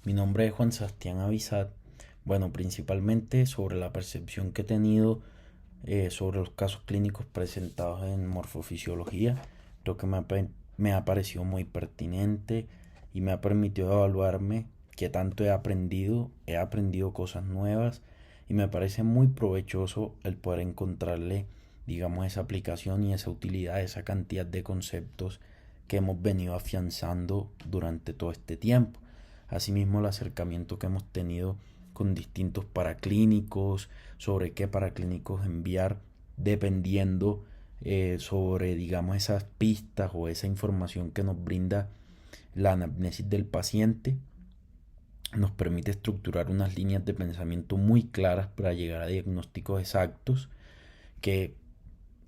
Mi nombre es Juan Sebastián Avizad. Bueno, principalmente sobre la percepción que he tenido sobre los casos clínicos presentados en morfofisiología, creo que me ha parecido muy pertinente y me ha permitido evaluarme qué tanto he aprendido cosas nuevas y me parece muy provechoso el poder encontrarle, digamos, esa aplicación y esa utilidad, esa cantidad de conceptos que hemos venido afianzando durante todo este tiempo. Asimismo, el acercamiento que hemos tenido con distintos paraclínicos, sobre qué paraclínicos enviar, dependiendo sobre, digamos, esas pistas o esa información que nos brinda la anamnesis del paciente, nos permite estructurar unas líneas de pensamiento muy claras para llegar a diagnósticos exactos que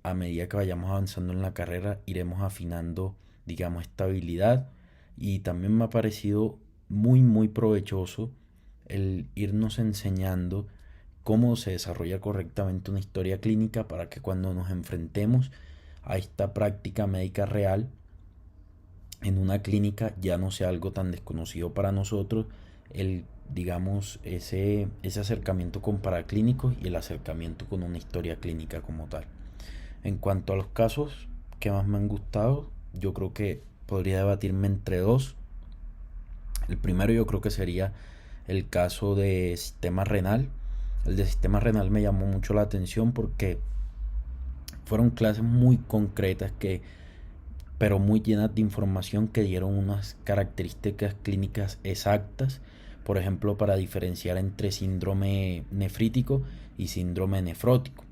a medida que vayamos avanzando en la carrera iremos afinando, digamos, esta habilidad. Y también me ha parecido muy provechoso el irnos enseñando cómo se desarrolla correctamente una historia clínica para que cuando nos enfrentemos a esta práctica médica real en una clínica ya no sea algo tan desconocido para nosotros, el, digamos, ese acercamiento con paraclínicos y el acercamiento con una historia clínica como tal. En cuanto a los casos que más me han gustado, yo creo que podría debatirme entre dos. El primero yo creo que sería el caso de sistema renal. El de sistema renal me llamó mucho la atención porque fueron clases muy concretas pero muy llenas de información que dieron unas características clínicas exactas, por ejemplo, para diferenciar entre síndrome nefrítico y síndrome nefrótico.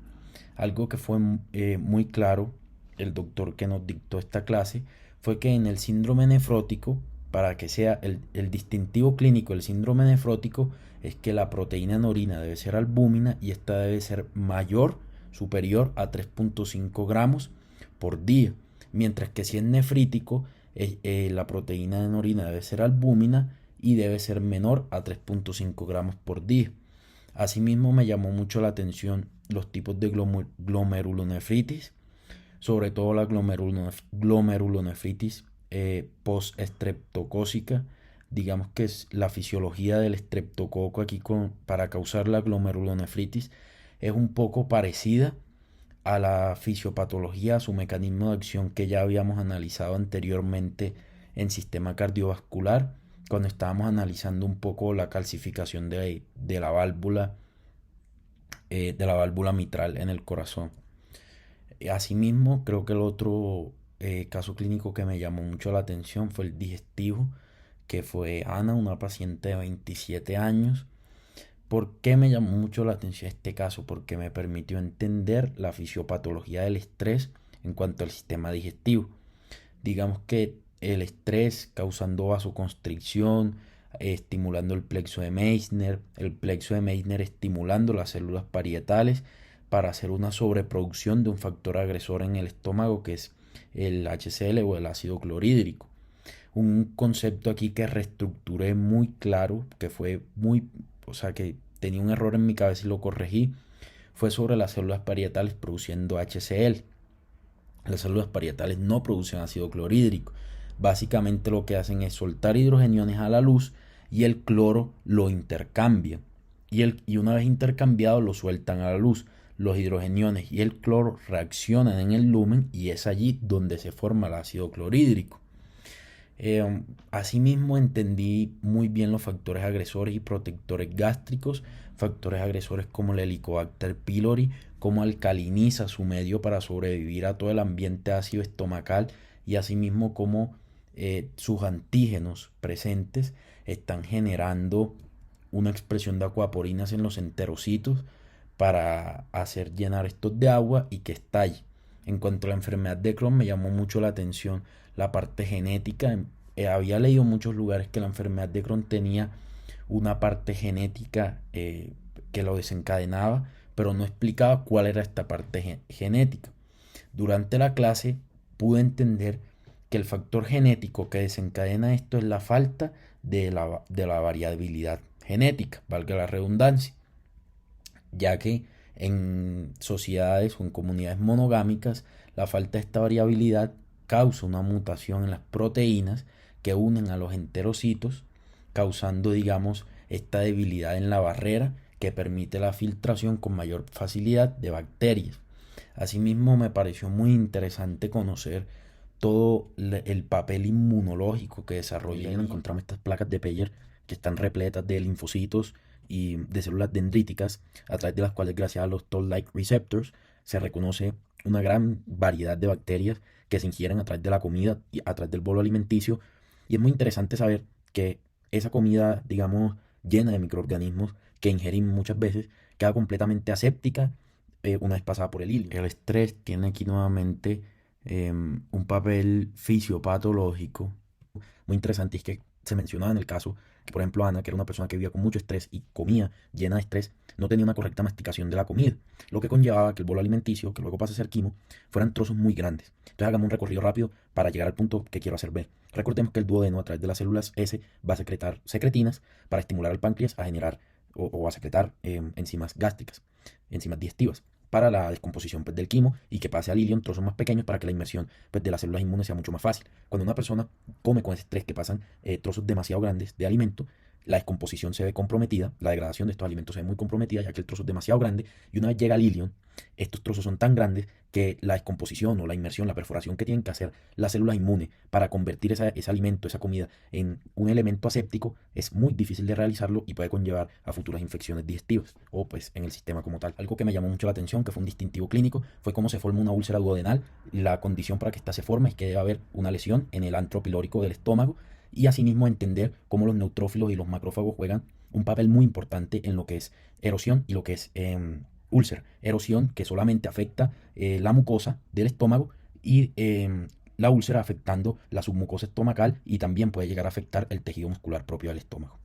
Algo que fue muy claro, el doctor que nos dictó esta clase, fue que en el síndrome nefrótico, para que sea el distintivo clínico del síndrome nefrótico, es que la proteína en orina debe ser albúmina y esta debe ser superior a 3.5 gramos por día. Mientras que si es nefrítico, la proteína en orina debe ser albúmina y debe ser menor a 3.5 gramos por día. Asimismo, me llamó mucho la atención los tipos de glomerulonefritis, sobre todo la glomerulonefritis post-estreptocócica. Digamos que es la fisiología del estreptococo aquí para causar la glomerulonefritis es un poco parecida a la fisiopatología, a su mecanismo de acción que ya habíamos analizado anteriormente en sistema cardiovascular, cuando estábamos analizando un poco la calcificación de la válvula mitral en el corazón. Asimismo, creo que el otro caso clínico que me llamó mucho la atención fue el digestivo, que fue Ana, una paciente de 27 años. ¿Por qué me llamó mucho la atención este caso? Porque me permitió entender la fisiopatología del estrés en cuanto al sistema digestivo. Digamos que el estrés causando vasoconstricción, estimulando el plexo de Meissner estimulando las células parietales para hacer una sobreproducción de un factor agresor en el estómago que es el HCl o el ácido clorhídrico. Un concepto aquí que reestructuré muy claro, que fue o sea, que tenía un error en mi cabeza y lo corregí, fue sobre las células parietales produciendo HCl. Las células parietales no producen ácido clorhídrico. Básicamente lo que hacen es soltar hidrogeniones a la luz y el cloro lo intercambia. Y una vez intercambiado lo sueltan a la luz. Los hidrogeniones y el cloro reaccionan en el lumen y es allí donde se forma el ácido clorhídrico. Asimismo entendí muy bien los factores agresores y protectores gástricos, factores agresores como el Helicobacter pylori, cómo alcaliniza su medio para sobrevivir a todo el ambiente ácido estomacal y asimismo cómo sus antígenos presentes están generando una expresión de acuaporinas en los enterocitos para hacer llenar estos de agua y que estalle. En cuanto a la enfermedad de Crohn, me llamó mucho la atención la parte genética. Había leído en muchos lugares que la enfermedad de Crohn tenía una parte genética que lo desencadenaba, pero no explicaba cuál era esta parte genética. Durante la clase pude entender que el factor genético que desencadena esto es la falta de la variabilidad genética, valga la redundancia, ya que en sociedades o en comunidades monogámicas la falta de esta variabilidad causa una mutación en las proteínas que unen a los enterocitos, causando, digamos, esta debilidad en la barrera que permite la filtración con mayor facilidad de bacterias. Asimismo, me pareció muy interesante conocer todo el papel inmunológico que desarrolla. Y encontramos estas placas de Peyer que están repletas de linfocitos y de células dendríticas, a través de las cuales, gracias a los Toll-like receptors, se reconoce una gran variedad de bacterias que se ingieren a través de la comida y a través del bolo alimenticio. Y es muy interesante saber que esa comida, digamos, llena de microorganismos que ingerimos muchas veces, queda completamente aséptica una vez pasada por el hilo. El estrés tiene aquí nuevamente un papel fisiopatológico muy interesante, y es que se mencionaba en el caso que, por ejemplo, Ana, que era una persona que vivía con mucho estrés y comía llena de estrés, no tenía una correcta masticación de la comida, lo que conllevaba que el bolo alimenticio, que luego pasa a ser quimo, fueran trozos muy grandes. Entonces hagamos un recorrido rápido para llegar al punto que quiero hacer ver. Recordemos que el duodeno, a través de las células S, va a secretar secretinas para estimular al páncreas a generar o a secretar enzimas gástricas, enzimas digestivas, para la descomposición, pues, del quimo, y que pase al ilion trozos más pequeños para que la inmersión, pues, de las células inmunes sea mucho más fácil. Cuando una persona come con ese estrés, que pasan trozos demasiado grandes de alimento, la descomposición se ve comprometida, la degradación de estos alimentos se ve muy comprometida, ya que el trozo es demasiado grande, y una vez llega al ilion, estos trozos son tan grandes que la descomposición o la inmersión, la perforación que tienen que hacer las células inmunes para convertir ese alimento, esa comida, en un elemento aséptico, es muy difícil de realizarlo y puede conllevar a futuras infecciones digestivas o, pues, en el sistema como tal. Algo que me llamó mucho la atención, que fue un distintivo clínico, fue cómo se forma una úlcera duodenal. La condición para que ésta se forme es que debe haber una lesión en el antro pilórico del estómago, y asimismo entender cómo los neutrófilos y los macrófagos juegan un papel muy importante en lo que es erosión y lo que es úlcera. Erosión que solamente afecta la mucosa del estómago, y la úlcera afectando la submucosa estomacal, y también puede llegar a afectar el tejido muscular propio del estómago.